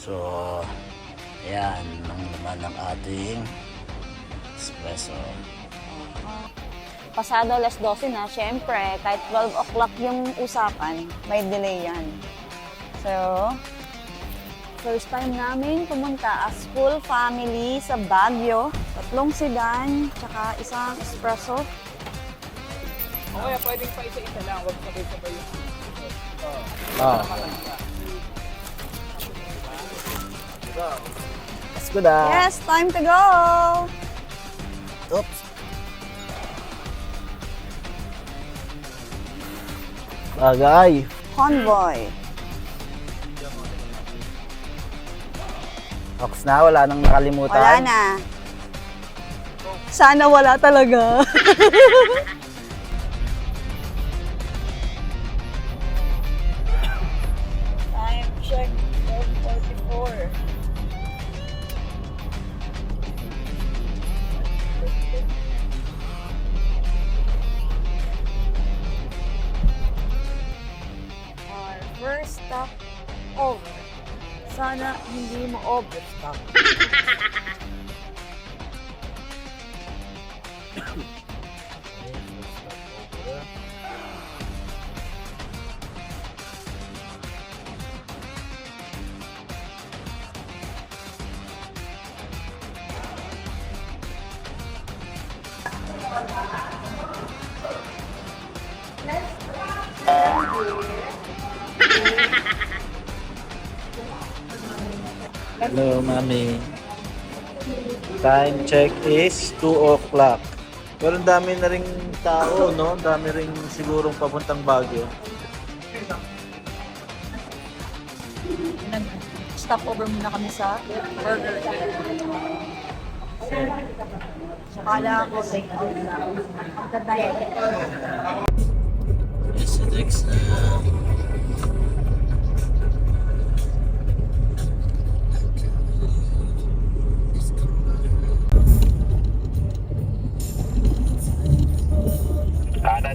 So, ayan, ang naman ng ating espresso. Pasado alas 12 na, syempre, kahit 12 o'clock yung usapan, may delay yan. So, first time namin pumunta as full family sa Baguio. 3 sedan, tsaka isang espresso. Okay, pwedeng pa isa-isa lang, huwag sabay-sabay yung Let's go na! Yes, time to go! Oops! Bagay! Convoy. Ox na, wala nang nakalimutan. Wala na. Sana wala talaga. Time check, 12:44. Our first stop over. Sana hindi mo overstop. Hello, Mami. Time check is 2 o'clock. Pero ang dami na ring tao, no? Dami ring sigurong papuntang Baguio. Stop over muna kami sa burger. Akala ko take out na. Pagkatay. Yes, Alex.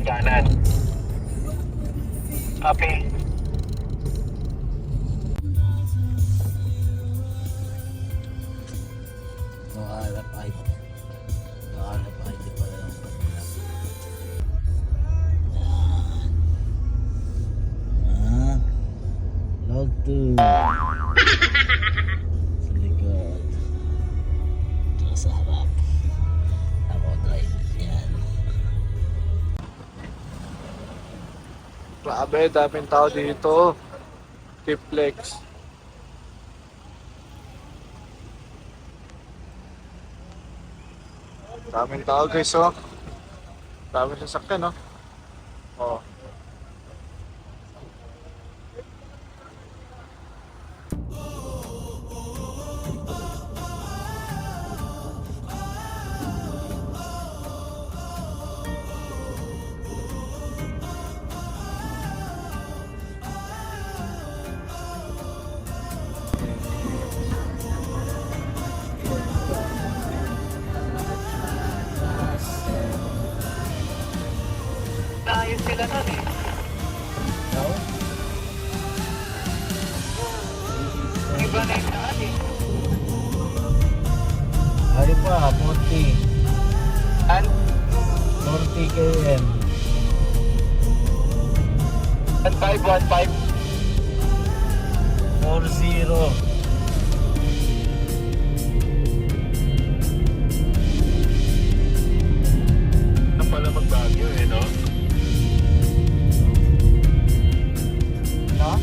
Kanan. Copy. No RFID. No RFID pala yung kanila. Yan. Log 2. Sa likod. Tsaka sa harap. Ako drive. Yan. Grabe, daming tao dito. Kiplex. Daming tao guys, oh. Daming sasakyan, oh. Oh. Ayos sila nun eh. No? Iba na yung daan eh. Ay pa, 40. And 40 km. 1515. 40. Na pala mag-Baguio eh, no? No?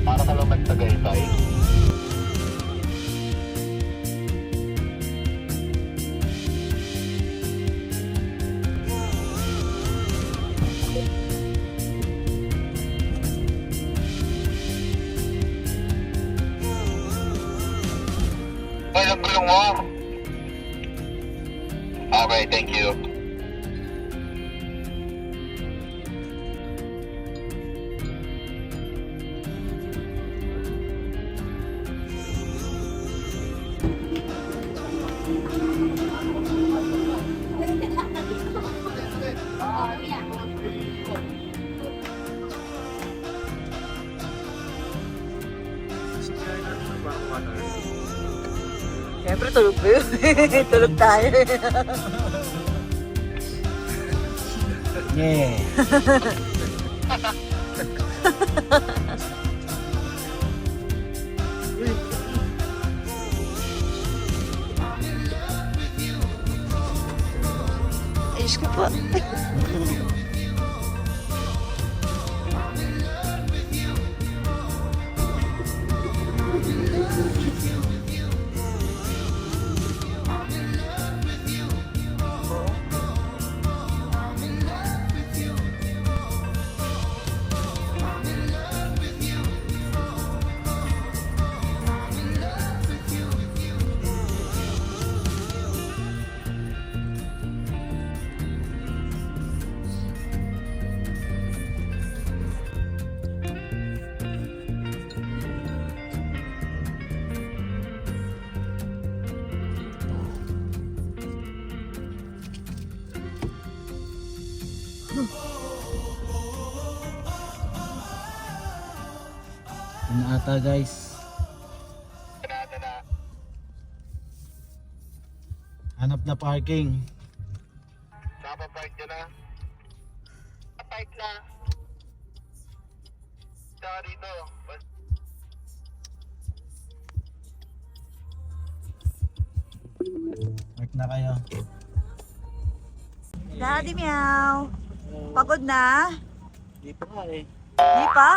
Para ka lang nagtagaytay. Ay, nagulong mo. Okay, thank you. Siyempre, tulog ba yun? Tulog tayo. Yeah. Ayos ka po. Ano ata guys? Hanap na parking. Napapark ka na? Napapark na. Saka dito. Park na kayo. Daddy Meow. Pagod na? Di pa nga eh. Di pa?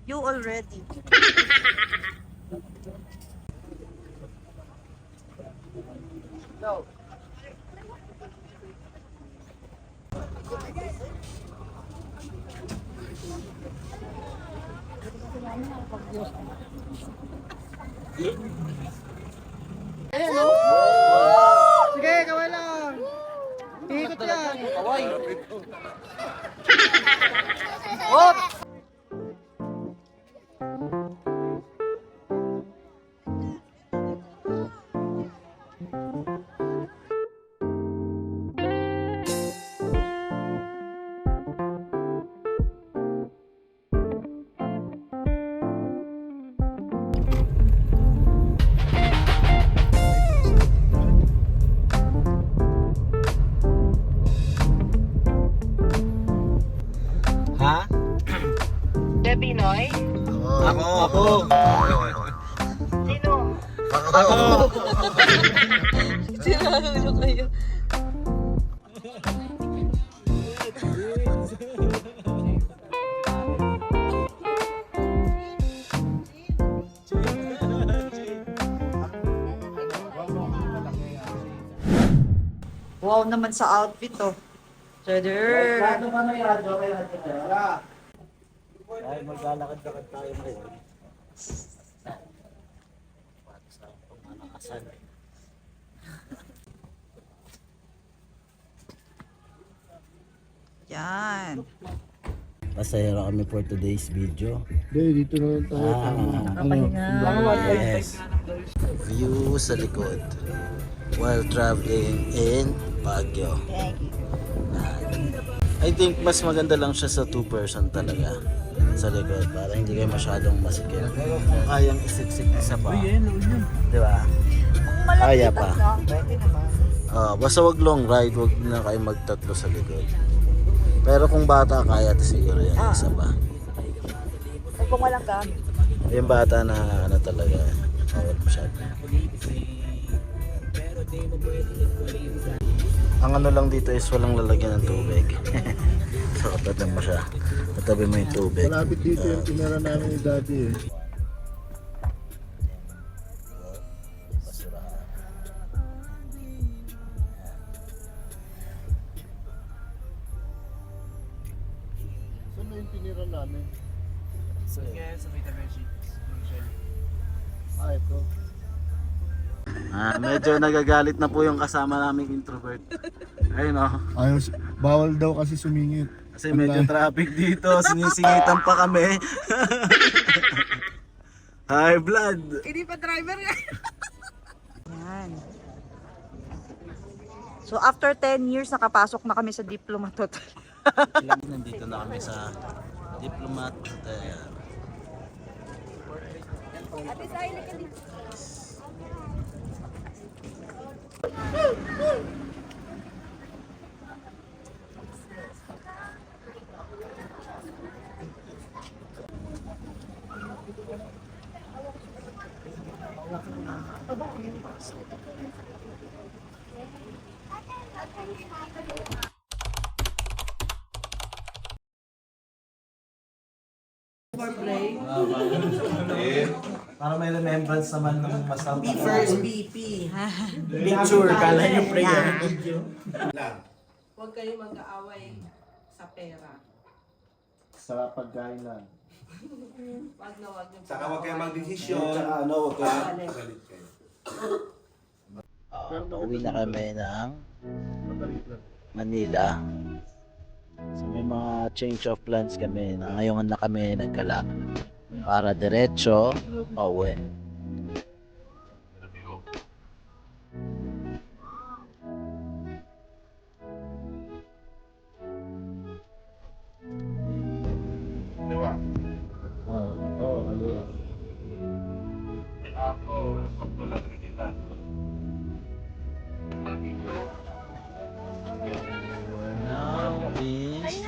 You already. Sige, kaway lang. Ikot yan. Kaway. Ha? Pinoy? Ako. Sino? Ako. Sinalo kayo. Wow naman sa outfit oh. Cheddar. Ay, maglalakad-lakad tayo ngayon. Para sa pamanasan. Yan. Pasahero kami for today's video. Hindi, dito na lang tayo. Yes. View sa likod while traveling in Baguio. I think mas maganda lang siya sa 2-person talaga sa likod para hindi kayo masyadong masikip. Pero kung kayang isiksik isa pa, di ba? Kaya pa. Basta wag long ride, wag na kayo magtatlo sa likod. Pero kung bata kaya, siguro yan isa pa. Kung walang gamit. Yung bata na ano talaga, bawal masyado. Ang ano lang dito is walang lalagyan ng tubig. So katabi mo siya. Katabi mo yung tubig. Malapit dito yung tinira namin ni Daddy eh. Saan na yung tinira namin? Sa vitamin sheet. Ito. Medyo nagagalit na po yung kasama naming introvert. Ayun o. Ayos, bawal daw kasi sumingit. Kasi medyo traffic dito. Sinisingitan pa kami. High blood. Hindi pa driver yan. Yan. So after 10 years, nakapasok na kami sa Diplomat Hotel. Nandito na kami sa Diplomat Hotel. Para may remembrance naman ng masal. First BP. Picture, kala nyo prayer. Huwag kayo mag-aaway sa pera. Sa pagkain lang. Wag na wag yung Saka huwag kayo magdesisyon. Tsaka ano, huwag kayo. Galit kayo. Pauwi na kami ng Manila. So may mga change of plans kami na ngayon na kami nagkala para diretso pauwi. Now is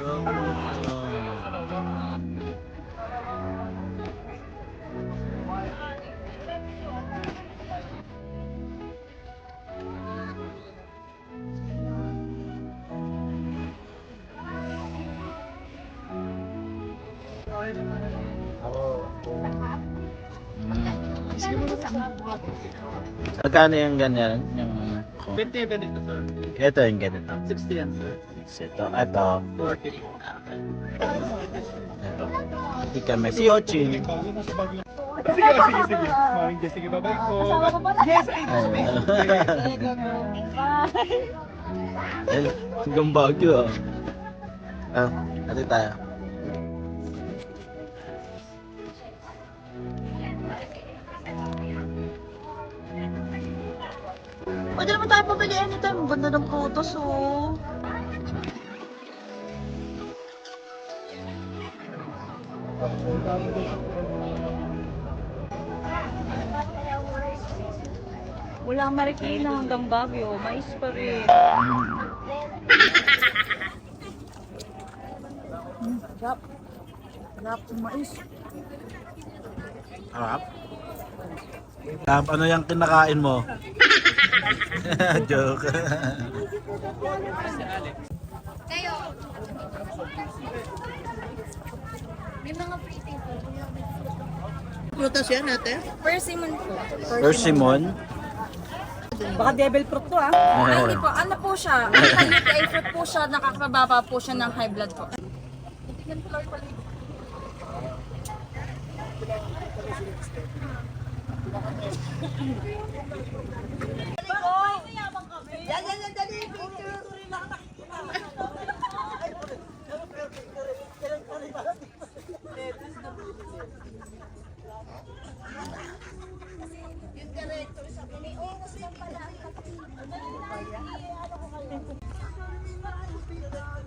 Magkano yung ganyan? Yung 20 ganito, sir. ito yung ganito. 60 yan, sir. Ito. 40. Ito. Hindi kami. Si Ochin. Sige. Maring sige, bye-bye po. Hanggang Baguio ah. Ate tayo. Pwede naman tayo pabili anytime. Ang ganda ng photos, oh. Mula Marikina hanggang Baguio, mais pa rin. Sarap. Sarap ng mais. Harap. Ano yung kinakain mo? Joke. Prutas yan natin? Persimmon po. Persimmon. Baka devil fruit to ah. Ay, hindi po. Ano po siya? Anti-UTI fruit po siya. Nakakababa po siya ng high blood po.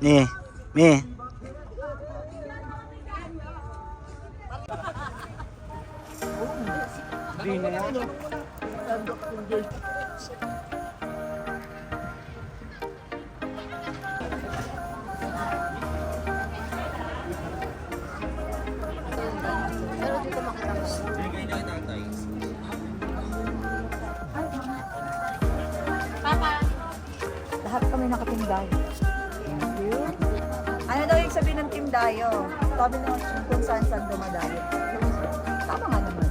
Me. Lahat kami nakatinday. Thank you. Ano daw yung sabihin ng Team Dayo? Sabi nyo kung saan dumadayo. Tama nga naman.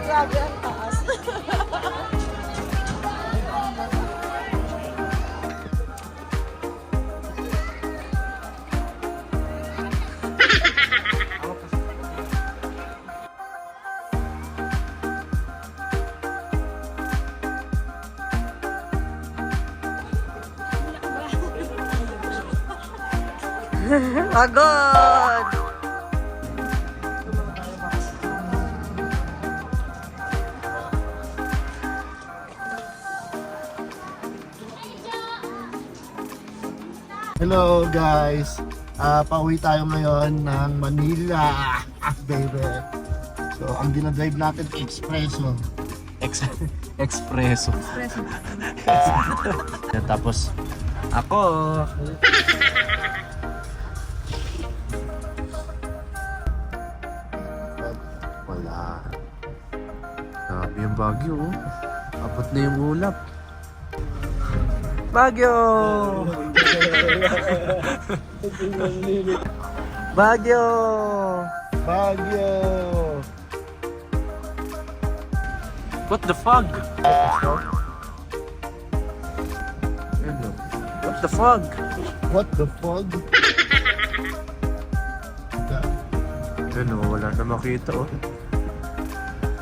Grabe ang taas. Agad! Hello guys! Pauwi tayo ngayon ng Manila, baby. So, ang dinadrive natin, Expresso. Espresso. Tapos, ako. Wala. Grabe yung Baguio, oh. Abot na yung ulap. Baguio! Baguio! Baguio! What the fuck? What the fuck? What the fuck? Ano, wala na makita, oh.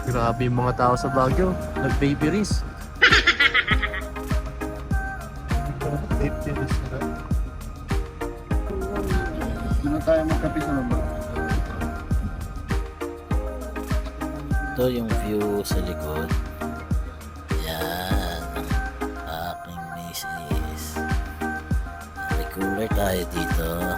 Grabe yung mga tao sa Baguio. Nag-baby race. Safety risk na. Ano tayo magkapi sa baba? Ito yung view sa likod. Yan. Aking misis. May cooler tayo dito.